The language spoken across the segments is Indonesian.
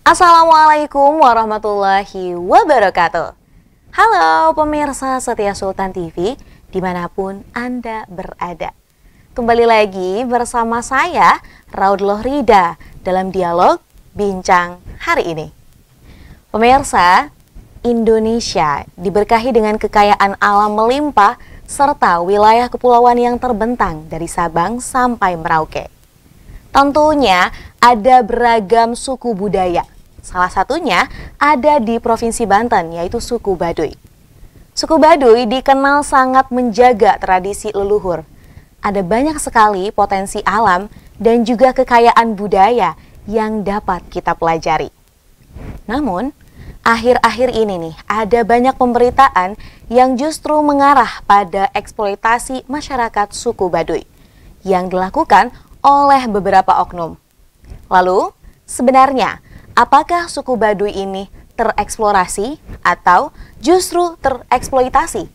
Assalamualaikum warahmatullahi wabarakatuh. Halo pemirsa setia Sultan TV dimanapun Anda berada. Kembali lagi bersama saya Raudloh Rida dalam dialog Bincang hari ini. Pemirsa, Indonesia diberkahi dengan kekayaan alam melimpah serta wilayah kepulauan yang terbentang dari Sabang sampai Merauke. Tentunya ada beragam suku budaya. Salah satunya ada di Provinsi Banten, yaitu suku Baduy. Suku Baduy dikenal sangat menjaga tradisi leluhur. Ada banyak sekali potensi alam dan juga kekayaan budaya yang dapat kita pelajari. Namun, akhir-akhir ini nih, ada banyak pemberitaan yang justru mengarah pada eksploitasi masyarakat suku Baduy yang dilakukan oleh beberapa oknum. Lalu, sebenarnya apakah suku Baduy ini tereksplorasi atau justru tereksploitasi?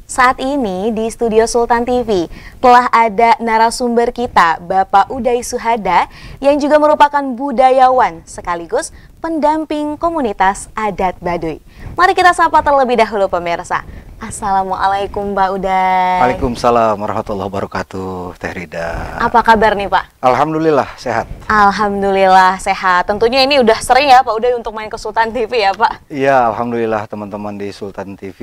Saat ini di studio Sultan TV telah ada narasumber kita, Bapak Uday Suhada, yang juga merupakan budayawan sekaligus pendamping komunitas adat Baduy. Mari kita sapa terlebih dahulu pemirsa. Assalamualaikum Mbak Uday. Waalaikumsalam warahmatullahi wabarakatuh, Teh Rida. Apa kabar nih Pak? Alhamdulillah sehat. Alhamdulillah sehat. Tentunya ini udah sering ya Pak Uday untuk main ke Sultan TV ya Pak? Iya, alhamdulillah teman-teman di Sultan TV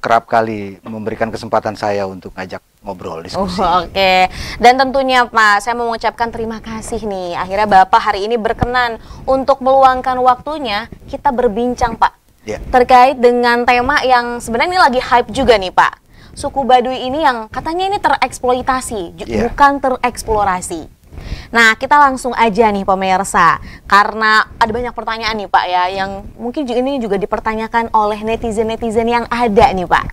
kerap kali memberikan kesempatan saya untuk ngajak ngobrol diskusi. Oke. Dan tentunya Pak, saya mau mengucapkan terima kasih nih. Akhirnya Bapak hari ini berkenan untuk meluangkan waktunya kita berbincang Pak. Ya. Terkait dengan tema yang sebenarnya ini lagi hype juga nih Pak. Suku Baduy ini yang katanya ini tereksploitasi, bukan tereksplorasi. Nah, kita langsung aja nih pemirsa, karena ada banyak pertanyaan nih Pak ya, yang mungkin ini juga dipertanyakan oleh netizen-netizen yang ada nih Pak.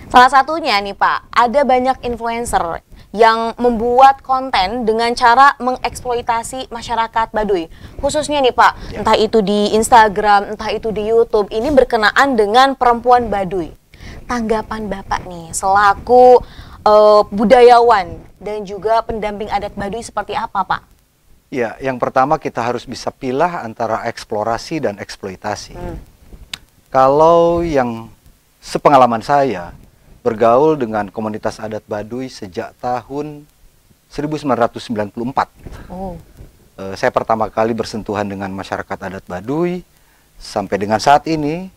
Salah satunya nih Pak, ada banyak influencer yang membuat konten dengan cara mengeksploitasi masyarakat Baduy. Khususnya nih Pak, entah itu di Instagram, entah itu di YouTube, ini berkenaan dengan perempuan Baduy. Tanggapan Bapak nih, selaku budayawan dan juga pendamping adat Baduy seperti apa Pak? Ya, yang pertama kita harus bisa pilah antara eksplorasi dan eksploitasi. Kalau yang sepengalaman saya, bergaul dengan komunitas adat Baduy sejak tahun 1994. Saya pertama kali bersentuhan dengan masyarakat adat Baduy sampai dengan saat ini,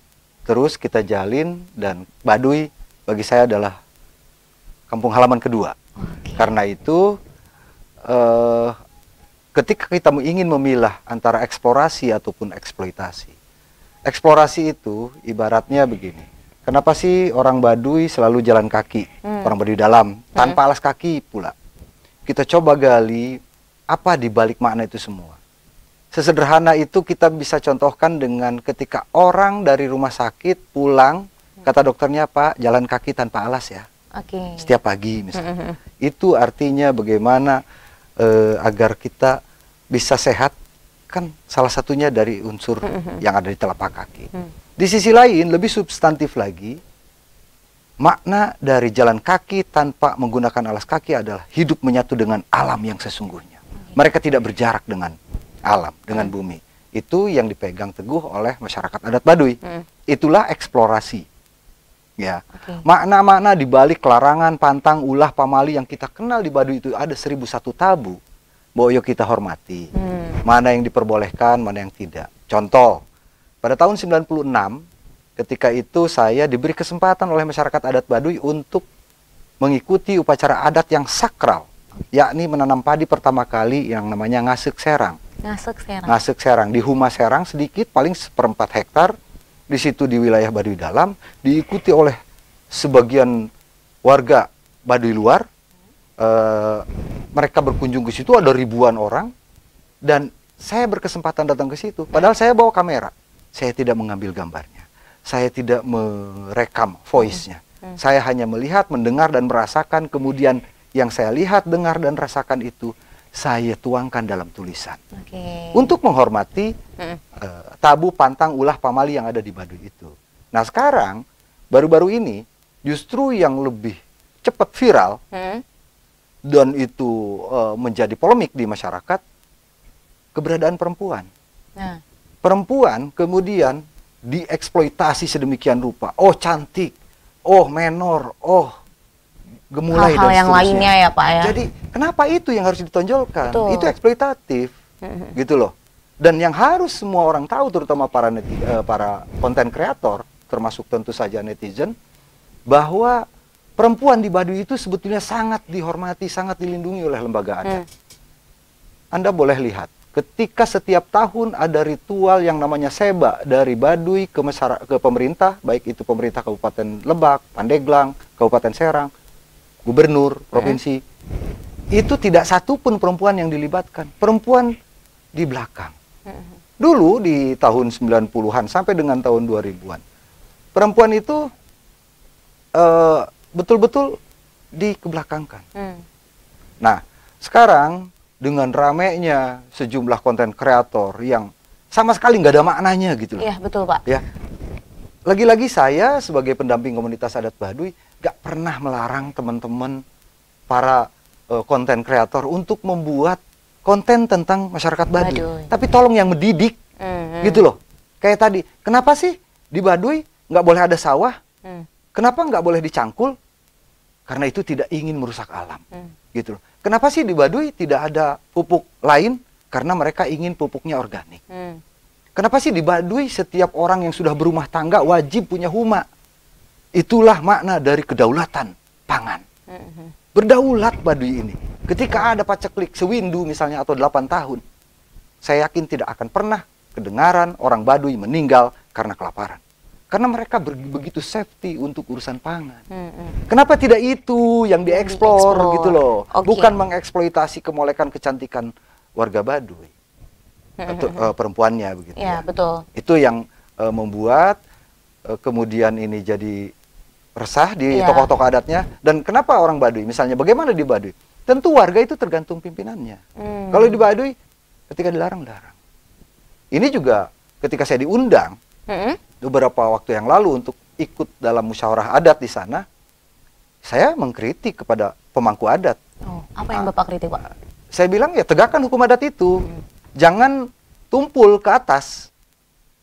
terus kita jalin, dan Baduy bagi saya adalah kampung halaman kedua. Karena itu, ketika kita ingin memilah antara eksplorasi ataupun eksploitasi, eksplorasi itu ibaratnya begini. Kenapa sih orang Baduy selalu jalan kaki, orang Baduy dalam, tanpa alas kaki pula? Kita coba gali apa di balik makna itu semua. Sesederhana itu kita bisa contohkan dengan ketika orang dari rumah sakit pulang, kata dokternya Pak, jalan kaki tanpa alas ya. Setiap pagi misalnya. Itu artinya bagaimana agar kita bisa sehat, kan salah satunya dari unsur yang ada di telapak kaki. Di sisi lain, lebih substantif lagi, makna dari jalan kaki tanpa menggunakan alas kaki adalah hidup menyatu dengan alam yang sesungguhnya. Mereka tidak berjarak dengan alam, dengan bumi. Itu yang dipegang teguh oleh masyarakat adat Baduy. Itulah eksplorasi. Ya, makna-makna di balik larangan, pantang, ulah, pamali yang kita kenal di Baduy itu ada 1001 tabu. Boyo kita hormati. Mana yang diperbolehkan, mana yang tidak. Contoh, pada tahun 96, ketika itu saya diberi kesempatan oleh masyarakat adat Baduy untuk mengikuti upacara adat yang sakral, yakni menanam padi pertama kali yang namanya ngasek serang. Ngasek serang di Humas Serang sedikit, paling 1/4 hektar, di situ di wilayah Baduy dalam, diikuti oleh sebagian warga Baduy luar. Mereka berkunjung ke situ, ada ribuan orang, dan saya berkesempatan datang ke situ. Padahal saya bawa kamera. Saya tidak mengambil gambarnya, saya tidak merekam voice-nya. Saya hanya melihat, mendengar, dan merasakan. Kemudian yang saya lihat, dengar, dan rasakan itu saya tuangkan dalam tulisan. Untuk menghormati tabu, pantang, ulah, pamali yang ada di Baduy itu. Nah sekarang, baru-baru ini, justru yang lebih cepat viral, dan itu menjadi polemik di masyarakat, keberadaan perempuan. Nah. Perempuan kemudian dieksploitasi sedemikian rupa. Oh cantik, oh menor, oh gemulai Hal-hal dan yang seterusnya. lainnya ya Pak ya. Jadi kenapa itu yang harus ditonjolkan? Betul. Itu eksploitatif, gitu loh. Dan yang harus semua orang tahu, terutama para konten kreator, termasuk tentu saja netizen, bahwa perempuan di Baduy itu sebetulnya sangat dihormati, sangat dilindungi oleh lembaga adat. Anda boleh lihat, ketika setiap tahun ada ritual yang namanya seba dari Baduy ke pemerintah, baik itu pemerintah Kabupaten Lebak, Pandeglang, Kabupaten Serang, gubernur, provinsi, itu tidak satu pun perempuan yang dilibatkan. Perempuan di belakang. Dulu di tahun 90-an sampai dengan tahun 2000-an, perempuan itu betul-betul dikebelakangkan. Nah, sekarang dengan ramainya sejumlah konten kreator yang sama sekali nggak ada maknanya gitu loh. Iya, betul Pak. Ya. Lagi-lagi saya sebagai pendamping komunitas adat Baduy nggak pernah melarang teman-teman para konten kreator untuk membuat konten tentang masyarakat Baduy. Tapi tolong yang mendidik, gitu loh. Kayak tadi, kenapa sih di Baduy nggak boleh ada sawah? Kenapa nggak boleh dicangkul? Karena itu tidak ingin merusak alam, gitu loh. Kenapa sih di Baduy tidak ada pupuk lain? Karena mereka ingin pupuknya organik. Kenapa sih di Baduy setiap orang yang sudah berumah tangga wajib punya huma? Itulah makna dari kedaulatan pangan. Berdaulat Baduy ini. Ketika ada paceklik sewindu misalnya atau 8 tahun, saya yakin tidak akan pernah kedengaran orang Baduy meninggal karena kelaparan. Karena mereka begitu safety untuk urusan pangan. Kenapa tidak itu yang dieksplor gitu loh. Bukan mengeksploitasi kemolekan kecantikan warga Baduy. Atau perempuannya begitu ya. Betul. Itu yang membuat kemudian ini jadi resah di tokoh-tokoh adatnya. Dan kenapa orang Baduy? Misalnya bagaimana di Baduy? Tentu warga itu tergantung pimpinannya. Kalau di Baduy ketika dilarang-larang. Ini juga ketika saya diundang beberapa waktu yang lalu untuk ikut dalam musyawarah adat di sana, saya mengkritik kepada pemangku adat. Apa yang Bapak kritik, Pak? Saya bilang ya tegakkan hukum adat itu. Jangan tumpul ke atas.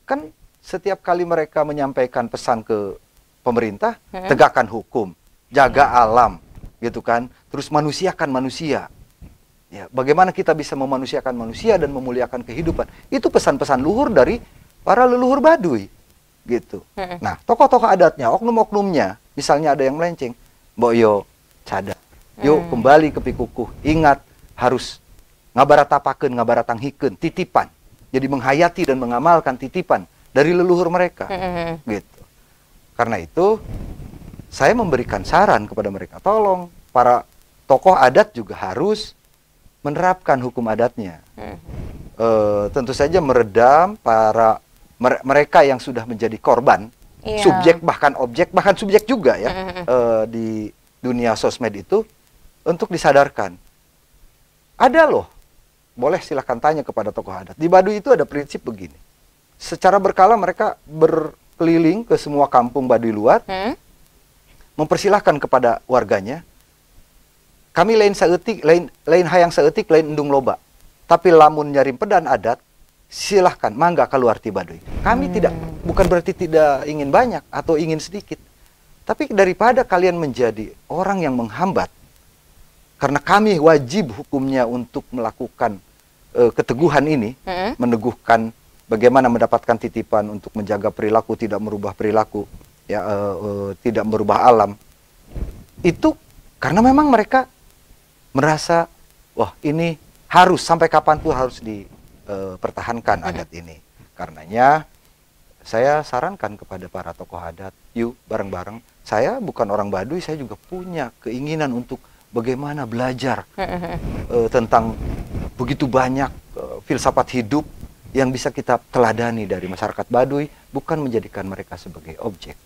Kan setiap kali mereka menyampaikan pesan ke pemerintah, tegakkan hukum, jaga alam, gitu kan. Terus manusiakan manusia. Ya, bagaimana kita bisa memanusiakan manusia dan memuliakan kehidupan? Itu pesan-pesan luhur dari para leluhur Baduy, gitu. Nah, tokoh-tokoh adatnya, oknum-oknumnya, misalnya ada yang melenceng, mbok yo cadar, yuk kembali ke pikukuh, ingat harus ngabaratapakeun, ngabaratangikeun, titipan. Jadi menghayati dan mengamalkan titipan dari leluhur mereka, gitu. Karena itu, saya memberikan saran kepada mereka, tolong para tokoh adat juga harus menerapkan hukum adatnya. Tentu saja meredam para mereka yang sudah menjadi korban, subjek bahkan objek, bahkan subjek juga ya, di dunia sosmed itu, untuk disadarkan. Ada loh, boleh silahkan tanya kepada tokoh adat. Di Baduy itu ada prinsip begini. Secara berkala mereka berkeliling ke semua kampung Baduy luar, mempersilahkan kepada warganya, kami lain saeutik, lain hayang saeutik, lain endung loba. Tapi lamun nyarim pedan adat, silahkan, mangga keluar ti Baduy. Kami bukan berarti tidak ingin banyak atau ingin sedikit. Tapi daripada kalian menjadi orang yang menghambat, karena kami wajib hukumnya untuk melakukan keteguhan ini, meneguhkan bagaimana mendapatkan titipan untuk menjaga perilaku, tidak merubah perilaku, ya, tidak merubah alam. Itu karena memang mereka merasa, wah ini harus sampai kapanpun harus dipertahankan adat ini. Karenanya saya sarankan kepada para tokoh adat, yuk bareng-bareng. Saya bukan orang Baduy, saya juga punya keinginan untuk bagaimana belajar tentang begitu banyak filsafat hidup yang bisa kita teladani dari masyarakat Baduy, bukan menjadikan mereka sebagai objek.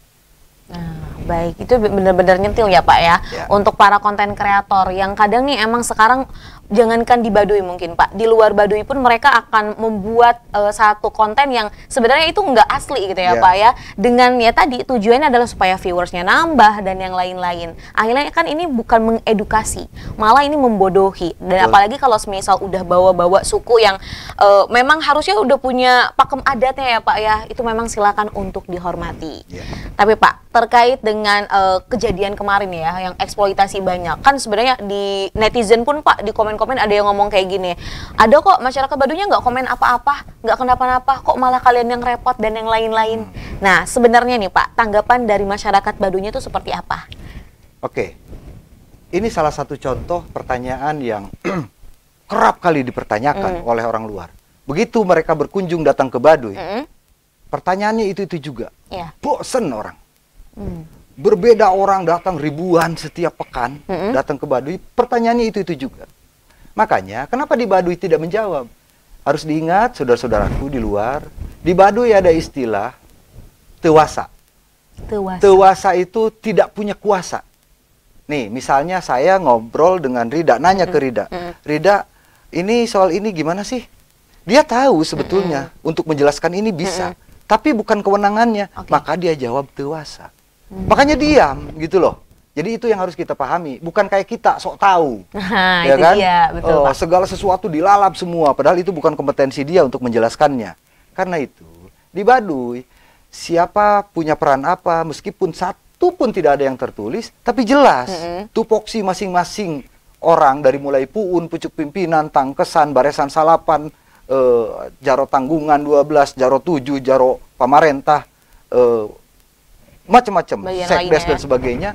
Baik, itu benar-benar nyentil ya Pak ya, Ya. untuk para konten kreator yang kadang nih emang sekarang jangankan di Baduy mungkin Pak, di luar Baduy pun mereka akan membuat satu konten yang sebenarnya itu nggak asli gitu ya Ya. Pak ya, dengan ya tadi tujuannya adalah supaya viewersnya nambah dan yang lain-lain. Akhirnya kan ini bukan mengedukasi, malah ini membodohi. Dan Betul. apalagi kalau semisal udah bawa-bawa suku yang memang harusnya udah punya pakem adatnya ya Pak ya, itu memang silakan untuk dihormati. Ya. Tapi Pak, terkait dengan kejadian kemarin ya, yang eksploitasi banyak, kan sebenarnya di netizen pun Pak, di komen-komen ada yang ngomong kayak gini, ada kok masyarakat Badunya nggak komen apa-apa, nggak kenapa-napa, kok malah kalian yang repot dan yang lain-lain. Nah, sebenarnya nih Pak, tanggapan dari masyarakat Badunya itu seperti apa? Oke, ini salah satu contoh pertanyaan yang kerap kali dipertanyakan oleh orang luar. Begitu mereka berkunjung datang ke Baduy, pertanyaannya itu juga. Ya. Bosen orang. Berbeda orang datang ribuan setiap pekan datang ke Baduy, pertanyaannya itu juga. Makanya kenapa di Baduy tidak menjawab? Harus diingat saudara-saudaraku di luar, di Baduy ada istilah tewasa. Tewasa itu tidak punya kuasa. Nih, misalnya saya ngobrol dengan Rida, nanya ke Rida, Rida, ini soal ini gimana sih? Dia tahu sebetulnya untuk menjelaskan ini bisa, tapi bukan kewenangannya, maka dia jawab tewasa. Makanya diam gitu loh. Jadi itu yang harus kita pahami, bukan kayak kita sok tahu. Nah, Ya itu kan? dia, betul Pak. Segala sesuatu dilalap semua, padahal itu bukan kompetensi dia untuk menjelaskannya. Karena itu, di Baduy, siapa punya peran apa, meskipun satu pun tidak ada yang tertulis, tapi jelas tupoksi masing-masing orang, dari mulai puun, pucuk pimpinan, tangkesan, baresan salapan, jaro tanggungan 12, jaro 7, jaro pamarentah, macam-macam, Bagian sekdes lainnya dan ya. sebagainya,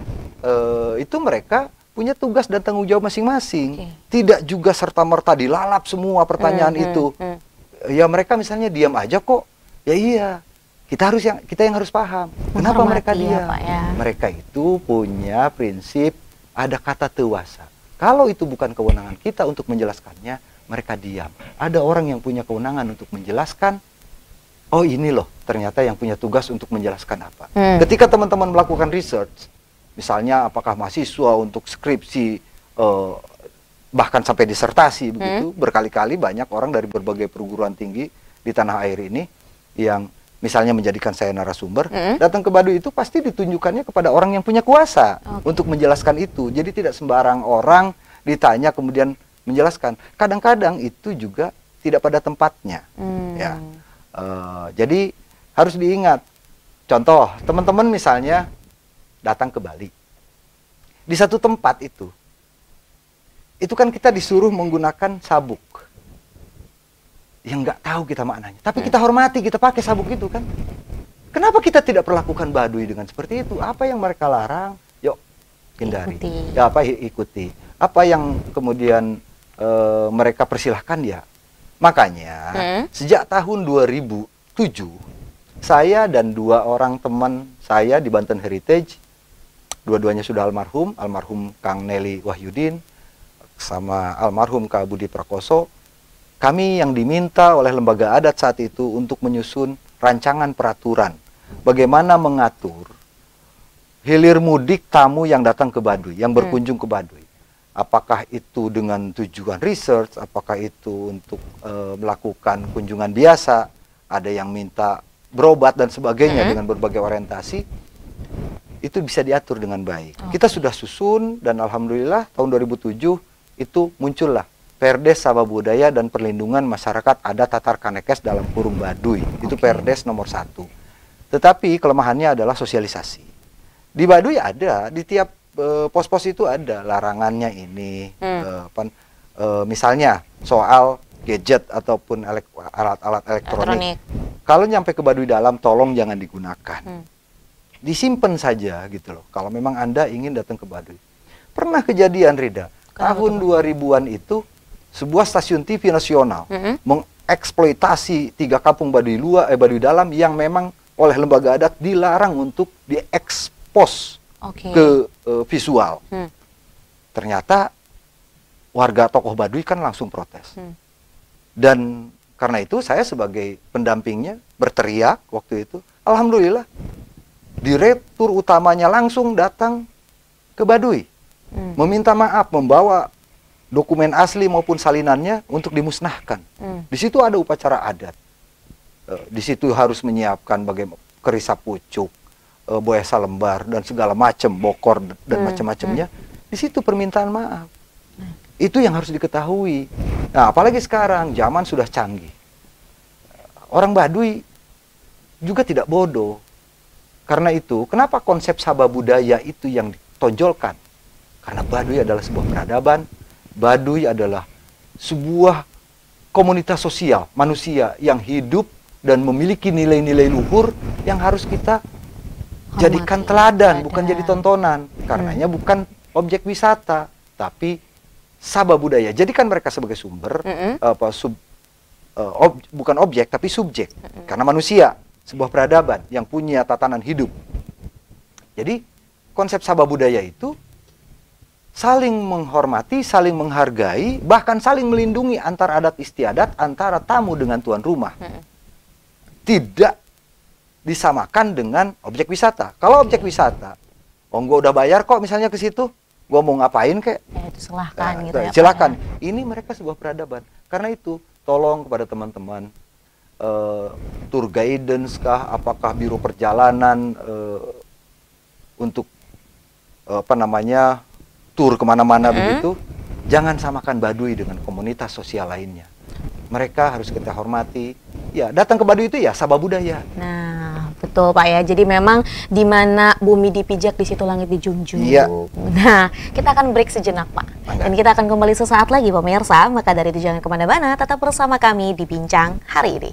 itu mereka punya tugas dan tanggung jawab masing-masing. Tidak juga serta-merta dilalap semua pertanyaan itu. Ya mereka misalnya diam aja kok. Ya iya, kita yang harus paham. Kenapa mereka Menghormati ya, diam? Pak, ya. Mereka itu punya prinsip ada kata tewasa. Kalau itu bukan kewenangan kita untuk menjelaskannya, mereka diam. Ada orang yang punya kewenangan untuk menjelaskan. Oh ini loh, ternyata yang punya tugas untuk menjelaskan apa. Ketika teman-teman melakukan research, misalnya apakah mahasiswa untuk skripsi, bahkan sampai disertasi begitu, berkali-kali banyak orang dari berbagai perguruan tinggi di tanah air ini yang misalnya menjadikan saya narasumber, datang ke Baduy itu pasti ditunjukkannya kepada orang yang punya kuasa untuk menjelaskan itu. Jadi tidak sembarang orang ditanya kemudian menjelaskan. Kadang-kadang itu juga tidak pada tempatnya. Ya. Jadi harus diingat. Contoh, teman-teman misalnya datang ke Bali. Di satu tempat itu kan kita disuruh menggunakan sabuk yang nggak tahu kita maknanya. Tapi kita hormati, kita pakai sabuk itu kan. Kenapa kita tidak perlakukan Baduy dengan seperti itu? Apa yang mereka larang, yuk hindari. Ikuti. Ya apa ikuti. Apa yang kemudian mereka persilahkan ya. Makanya sejak tahun 2007 saya dan 2 orang teman saya di Banten Heritage, dua-duanya sudah almarhum, almarhum Kang Nelly Wahyudin sama almarhum Kak Budi Prakoso, kami yang diminta oleh lembaga adat saat itu untuk menyusun rancangan peraturan bagaimana mengatur hilir mudik tamu yang datang ke Baduy, yang berkunjung ke Baduy. Apakah itu dengan tujuan research, apakah itu untuk melakukan kunjungan biasa, ada yang minta berobat dan sebagainya dengan berbagai orientasi, itu bisa diatur dengan baik. Kita sudah susun dan alhamdulillah tahun 2007 itu muncullah Perdes Sabah Budaya dan Perlindungan Masyarakat Adat Tatar Kanekes dalam kurung Baduy. Itu Perdes nomor 1. Tetapi kelemahannya adalah sosialisasi. Di Baduy ada, di tiap pos-pos itu ada larangannya ini, misalnya soal gadget ataupun alat-alat elektronik. Kalau nyampe ke Baduy dalam, tolong jangan digunakan. Disimpan saja gitu loh. Kalau memang Anda ingin datang ke Baduy. Pernah kejadian Rida, tahun 2000-an itu sebuah stasiun TV nasional mengeksploitasi 3 kampung Baduy luar, Baduy dalam yang memang oleh lembaga adat dilarang untuk diekspos ke visual. Ternyata warga tokoh Baduy kan langsung protes. Dan karena itu saya sebagai pendampingnya berteriak waktu itu. Alhamdulillah direktur utamanya langsung datang ke Baduy, meminta maaf, membawa dokumen asli maupun salinannya untuk dimusnahkan. Di situ ada upacara adat. Di situ harus menyiapkan bagaimana kerisa pucuk, boya salembar dan segala macam, bokor dan macam-macamnya. Di situ permintaan maaf. Itu yang harus diketahui. Nah, apalagi sekarang zaman sudah canggih. Orang Baduy juga tidak bodoh. Karena itu, kenapa konsep sabah budaya itu yang ditonjolkan? Karena Baduy adalah sebuah peradaban, Baduy adalah sebuah komunitas sosial, manusia yang hidup dan memiliki nilai-nilai luhur yang harus kita jadikan teladan, bukan jadi tontonan. Karenanya bukan objek wisata, tapi sabah budaya. Jadikan mereka sebagai sumber, bukan objek, tapi subjek. Karena manusia, sebuah peradaban yang punya tatanan hidup. Jadi, konsep sabah budaya itu saling menghormati, saling menghargai, bahkan saling melindungi antar adat istiadat, antara tamu dengan tuan rumah. Tidak disamakan dengan objek wisata. Kalau objek wisata, gue udah bayar kok misalnya ke situ, gue mau ngapain kek? Ya, itu silahkan gitu ya. Silakan. Ini mereka sebuah peradaban. Karena itu, tolong kepada teman-teman, tour guidance kah, apakah biro perjalanan untuk tur kemana-mana begitu, jangan samakan Baduy dengan komunitas sosial lainnya. Mereka harus kita hormati. Ya, datang ke Baduy itu ya sabah budaya. Nah, betul Pak ya. Jadi memang di mana bumi dipijak, di situ langit dijunjung. Iya. Nah, kita akan break sejenak Pak. Dan kita akan kembali sesaat lagi pemirsa. Maka dari itu jangan kemana-mana, tetap bersama kami di Bincang Hari Ini.